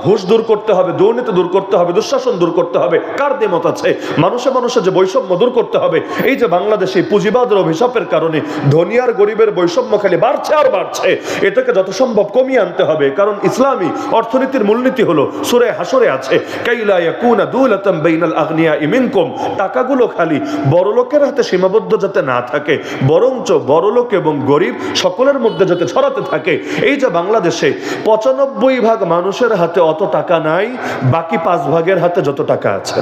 ঘুষ দূর করতে হবে, দুর্নীতি দূর করতে হবে, দুঃশাসন দূর করতে হবে। কার দ্বিমত আছে? মানুষে মানুষে যে বৈষম্য দূর করতে হবে। এই যে বাংলাদেশে পুঁজিবাদের অভিশাপের কারণে ধনী আর গরিবের বৈষম্য খালি বাড়ছে আর বাড়ছে, এটাকে যত সম্ভব কমিয়ে আনতে হবে। কারণ ইসলামী অর্থনীতির মূলনীতি হলো, সূরা হাসরে আছে, কাইলা ইয়াকুনা দুলাতাম বাইনাল আগনিয়া মিনকুম, টাকাগুলো খালি বড়লোকের হাতে সীমাবদ্ধ যাতে না থাকে, বরঞ্চ বড়লোক এবং গরিব সকলের মধ্যে যাতে ছড়াতে থাকে। এই যে বাংলাদেশে 95% মানুষের হাতে অত টাকা নাই, বাকি 5% হাতে যত টাকা আছে।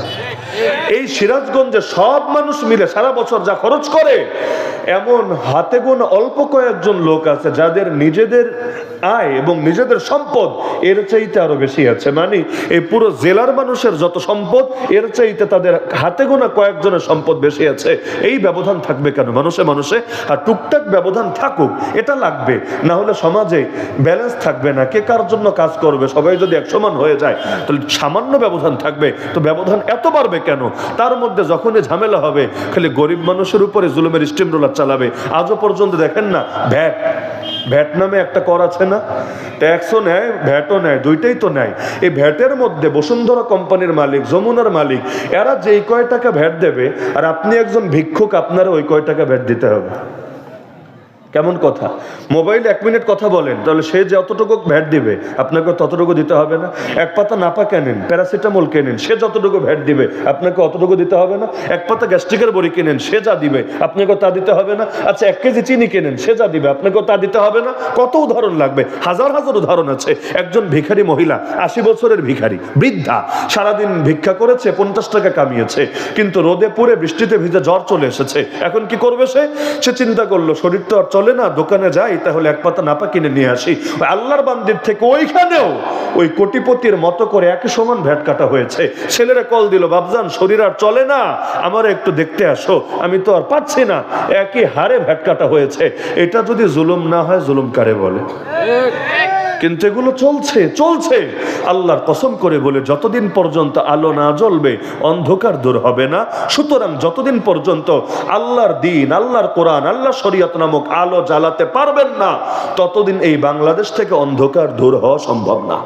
এই সিরাজগঞ্জে সব মানুষ মিলে সারা বছর যা খরচ করে, এমন হাতে গোনা অল্প কয়েকজন লোক আছে যাদের নিজেদের আয় এবং নিজেদের সম্পদ এর চাইতে আরো বেশি আছে। মানে এই পুরো জেলার মানুষের যত সম্পদ, এর চাইতে তাদের হাতে গোনা কয়েকজনের সম্পদ বেশি আছে। এই ব্যবধান থাকবে কেন মানুষে মানুষে? আর টুকটাক ব্যবধান থাকুক, এটা লাগবে, না হলে সমাজে ব্যালেন্স থাকবে না। কে কার জন্য কাজ করবে? সবাই যদি এক সমান হয়ে যায় তাহলে সামান্য ব্যবধান থাকবে, তো ব্যবধান এত বাড়বে কেন? তার মধ্যে যখনই ঝামেলা হবে খালি গরিব মানুষের উপরে জুলুমের স্টিম রোলার চালাবে। আজও পর্যন্ত দেখেন না, ভ্যাট নামে একটা কর আছে না, ট্যাক্সও নেয় ভ্যাটও নেয়, দুইটাই তো নেয়। এই ভ্যাটের মধ্যে বসুন্ধরা কোম্পানির মালিক, যমুনার মালিক, এরা যেই কয় টাকা ভ্যাট দেবে, আর আপনি একজন ভিক্ষুক, আপনারা ওই কয় টাকা ভ্যাট দিতে হবে। কেমন কথা? মোবাইল 1 মিনিট কথা বলেন, তাহলে সে যতটুকু ভ্যাট দিবে আপনাকে ততটুকু দিতে হবে না? এক পাতা নাপা কেনেন, প্যারাসিটামল কেনেন, সে যতটুকু ভ্যাট দিবে আপনাকে অতটুকু দিতে হবে না? এক পাতা গ্যাস্ট্রিকের বড়ি কেনেন, সে যা দিবে আপনাকে তা দিতে হবে না? আচ্ছা, 1 কেজি চিনি কেনেন, সে যা দিবে আপনাকে তা দিতে হবে না? কত উদাহরণ লাগবে, হাজার হাজার উদাহরণ আছে। একজন ভিখারি মহিলা, 80 বছরের ভিখারি বৃদ্ধা, সারাদিন ভিক্ষা করেছে, 50 টাকা কামিয়েছে, কিন্তু রোদে পুড়ে বৃষ্টিতে ভিজে জ্বর চলে এসেছে। এখন কি করবে সে চিন্তা করলো, শরীর তো আর চলে না, দোকানে যাই, তাহলে এক পাতা নাপা কিনে নিয়ে আসি। আল্লাহর বান্দির থেকে ওইখানেও ওই কোটিপতির মতো করে একই সমান ভ্যাট কাটা হয়েছে। ছেলেরা কল দিল, বাবজান শরীর আর চলে না, আমার একটু দেখতে আসো, আমি তো আর পাচ্ছি না, একই হারে ভ্যাট কাটা হয়েছে। এটা যদি জুলুম না হয়, জুলুম কারে বলে? কিন্তু এগুলো চলছে। আল্লাহর কসম করে বলে, যতদিন পর্যন্ত আলো না জ্বলবে অন্ধকার দূর হবে না। সুতরাং যতদিন পর্যন্ত আল্লাহর দ্বীন, আল্লাহর কোরআন, আল্লাহর শরীয়ত নামক আলো জ্বালাতে পারবেন না, ততদিন এই বাংলাদেশ থেকে অন্ধকার দূর হওয়া সম্ভব না।